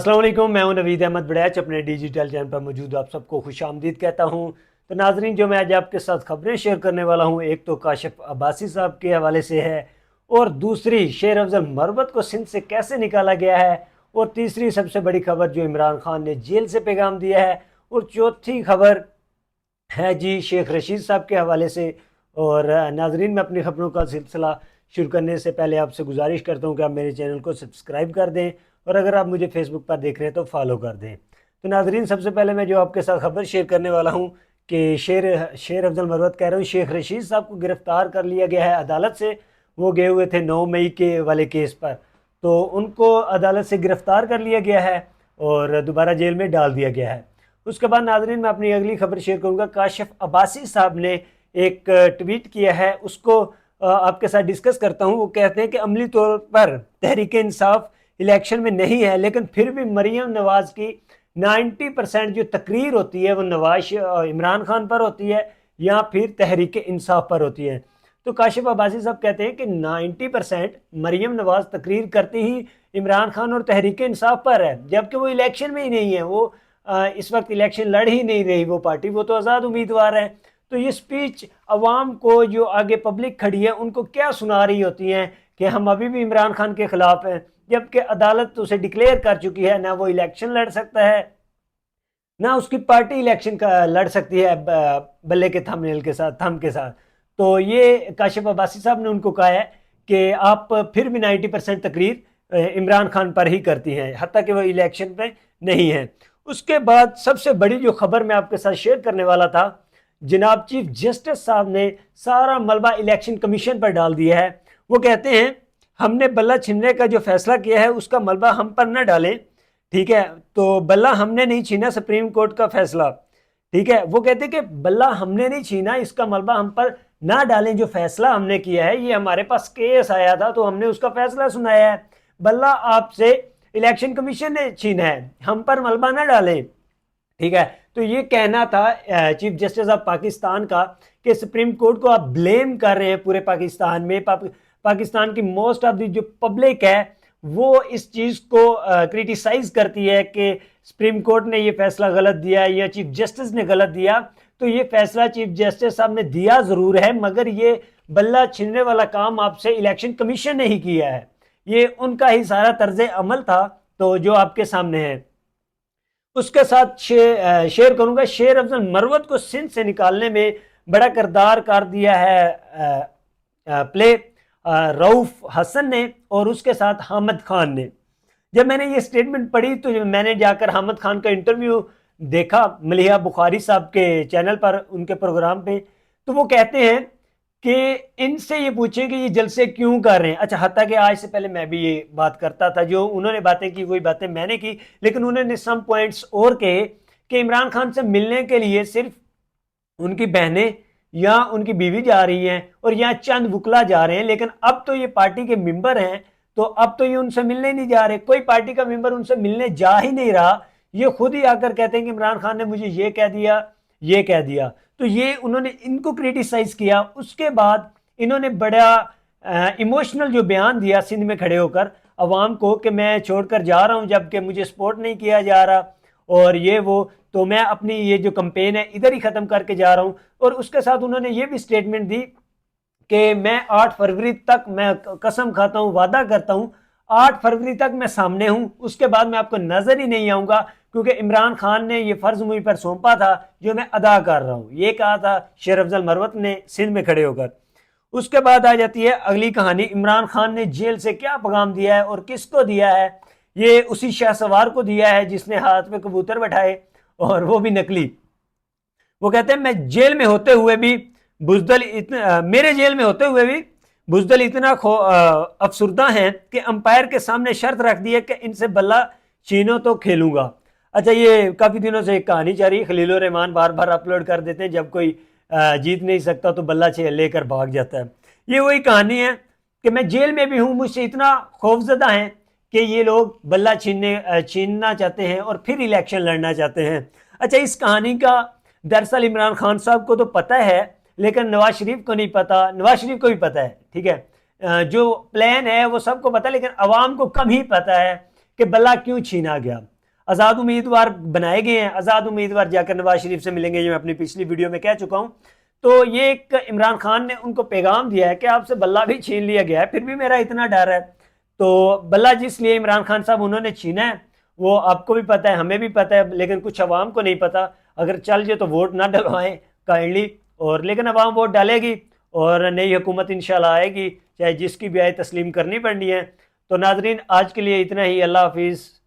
अस्सलाम वालेकुम, मैं हूं नवीद अहमद बड़ैच। अपने डिजिटल चैनल पर मौजूद आप सबको खुश आमदीद कहता हूं। तो नाजरीन, जो मैं आज आपके साथ खबरें शेयर करने वाला हूं, एक तो काशिफ अब्बासी साहब के हवाले से है, और दूसरी शेर अफजल मरवत को सिंध से कैसे निकाला गया है, और तीसरी सबसे बड़ी खबर जो इमरान खान ने जेल से पैगाम दिया है, और चौथी खबर है जी शेख रशीद साहब के हवाले से। और नाजरीन, मैं अपनी खबरों का सिलसिला शुरू करने से पहले आपसे गुजारिश करता हूँ कि आप मेरे चैनल को सब्सक्राइब कर दें, और अगर आप मुझे फेसबुक पर देख रहे हैं तो फॉलो कर दें। तो नाजरीन, सबसे पहले मैं जो आपके साथ खबर शेयर करने वाला हूँ कि शेर अफजल मरवत कह रहा हूँ, शेख रशीद साहब को गिरफ़्तार कर लिया गया है अदालत से। वो गए हुए थे 9 मई के वाले केस पर, तो उनको अदालत से गिरफ़्तार कर लिया गया है और दोबारा जेल में डाल दिया गया है। उसके बाद नाजरीन, मैं अपनी अगली खबर शेयर करूँगा। काशिफ अब्बासी साहब ने एक ट्वीट किया है, उसको आपके साथ डिस्कस करता हूँ। वो कहते हैं कि अमली तौर पर तहरीक इंसाफ इलेक्शन में नहीं है, लेकिन फिर भी मरीम नवाज़ की 90% जो तकरीर होती है वो इमरान खान पर होती है या फिर तहरीक इंसाफ पर होती है। तो काशिफ अब्बासी साहब कहते हैं कि 90% मरीम नवाज़ तकरीर करती ही इमरान खान और तहरीक इंसाफ पर है, जबकि वो इलेक्शन में ही नहीं है। वो इस वक्त इलेक्शन लड़ ही नहीं रही वो पार्टी, वो तो आज़ाद उम्मीदवार है। तो ये स्पीच अवाम को, जो आगे पब्लिक खड़ी है, उनको क्या सुना रही होती हैं कि हम अभी भी इमरान खान के खिलाफ हैं, जबकि अदालत उसे डिक्लेयर कर चुकी है। ना वो इलेक्शन लड़ सकता है, ना उसकी पार्टी इलेक्शन का लड़ सकती है बल्ले के थम के साथ। तो ये काशिफ अब्बासी साहब ने उनको कहा है कि आप फिर भी 90% तकरीर इमरान खान पर ही करती हैं, हत्ता कि वो इलेक्शन पे नहीं है। उसके बाद सबसे बड़ी जो खबर मैं आपके साथ शेयर करने वाला था, जनाब चीफ जस्टिस साहब ने सारा मलबा इलेक्शन कमीशन पर डाल दिया है। वो कहते हैं हमने बल्ला छीनने का जो फैसला किया है उसका मलबा हम पर न डालें, ठीक है। तो बल्ला हमने नहीं छीना, सुप्रीम कोर्ट का फैसला, ठीक है। वो कहते हैं कि बल्ला हमने नहीं छीना, इसका मलबा हम पर ना डालें। जो फैसला हमने किया है, ये हमारे पास केस आया था तो हमने उसका फैसला सुनाया है। बल्ला आपसे इलेक्शन कमीशन ने छीना है, हम पर मलबा ना डालें, ठीक है। तो ये कहना था चीफ जस्टिस ऑफ पाकिस्तान का कि सुप्रीम कोर्ट को आप ब्लेम कर रहे हैं पूरे पाकिस्तान में। पाकिस्तान की मोस्ट ऑफ दी जो पब्लिक है वो इस चीज को क्रिटिसाइज करती है कि सुप्रीम कोर्ट ने ये फैसला गलत दिया या चीफ जस्टिस ने गलत दिया। तो ये फैसला चीफ जस्टिस साहब ने दिया जरूर है, मगर ये बल्ला छीनने वाला काम आपसे इलेक्शन कमीशन ने ही किया है, ये उनका ही सारा तर्ज अमल था। तो जो आपके सामने है, उसके साथ शेयर करूंगा। शेर अफजल मरवत को सिंध से निकालने में बड़ा किरदार कर दिया है प्ले रऊफ हसन ने और उसके साथ हामिद खान ने। जब मैंने ये स्टेटमेंट पढ़ी तो मैंने जाकर हामिद खान का इंटरव्यू देखा मलिहा बुखारी साहब के चैनल पर, उनके प्रोग्राम पे। तो वो कहते हैं कि इनसे ये पूछे कि ये जलसे क्यों कर रहे हैं। अच्छा, हत्ता कि आज से पहले मैं भी ये बात करता था, जो उन्होंने बातें की वही बातें मैंने की, लेकिन उन्होंने सम पॉइंट्स और कहे कि इमरान खान से मिलने के लिए सिर्फ उनकी बहनें या उनकी बीवी जा रही हैं और यहाँ चंद वकला जा रहे हैं, लेकिन अब तो ये पार्टी के मेंबर हैं, तो अब तो ये उनसे मिलने नहीं जा रहे। कोई पार्टी का मेंबर उनसे मिलने जा ही नहीं रहा। ये खुद ही आकर कहते हैं कि इमरान खान ने मुझे ये कह दिया, ये कह दिया। तो ये उन्होंने इनको क्रिटिसाइज किया। उसके बाद इन्होंने बड़ा इमोशनल जो बयान दिया सिंध में खड़े होकर अवाम को कि मैं छोड़कर जा रहा हूँ जबकि मुझे सपोर्ट नहीं किया जा रहा और ये वो, तो मैं अपनी ये जो कंपेन है इधर ही ख़त्म करके जा रहा हूँ। और उसके साथ उन्होंने ये भी स्टेटमेंट दी कि मैं 8 फरवरी तक, मैं कसम खाता हूँ, वादा करता हूँ, 8 फरवरी तक मैं सामने हूँ, उसके बाद मैं आपको नज़र ही नहीं आऊँगा, क्योंकि इमरान खान ने ये फ़र्ज़ मुझ पर सौंपा था जो मैं अदा कर रहा हूँ। ये कहा था शेर अफजल मरवत ने सिंध में खड़े होकर। उसके बाद आ जाती है अगली कहानी, इमरान खान ने जेल से क्या पैगाम दिया है और किसको दिया है। ये उसी शाहसवार को दिया है जिसने हाथ में कबूतर बैठाए, और वो भी नकली। वो कहते हैं मैं जेल में होते हुए भी बुजदल इतना मेरे जेल में होते हुए भी बुजदल इतना अफसुर्दा हैं कि अंपायर के सामने शर्त रख दी है कि इनसे बल्ला छीनो तो खेलूंगा। अच्छा, ये काफ़ी दिनों से एक कहानी जा रही है, खलीलुर रहमान बार बार अपलोड कर देते हैं, जब कोई जीत नहीं सकता तो बल्ला लेकर भाग जाता है। ये वही कहानी है कि मैं जेल में भी हूँ, मुझसे इतना खौफजदा हैं कि ये लोग बल्ला छीनना चाहते हैं और फिर इलेक्शन लड़ना चाहते हैं। अच्छा, इस कहानी का दरअसल इमरान खान साहब को तो पता है, लेकिन नवाज शरीफ को नहीं पता। नवाज शरीफ को भी पता है, ठीक है, जो प्लान है वो सबको पता है, लेकिन अवाम को कम ही पता है कि बल्ला क्यों छीना गया। आज़ाद उम्मीदवार बनाए गए हैं। आज़ाद उम्मीदवार जाकर नवाज शरीफ से मिलेंगे, ये मैं अपनी पिछली वीडियो में कह चुका हूँ। तो ये एक इमरान खान ने उनको पैगाम दिया है कि आपसे बल्ला भी छीन लिया गया है, फिर भी मेरा इतना डर है। तो बल्ला जिस लिए इमरान खान साहब उन्होंने छीना है वो आपको भी पता है, हमें भी पता है, लेकिन कुछ अवाम को नहीं पता। अगर चल जाए तो वोट ना डलवाएं काइंडली, और लेकिन अवाम वोट डालेगी और नई हुकूमत इंशाल्लाह आएगी, चाहे जिसकी भी आए तस्लीम करनी पड़नी है। तो नाजरीन आज के लिए इतना ही, अल्लाह हाफिज़।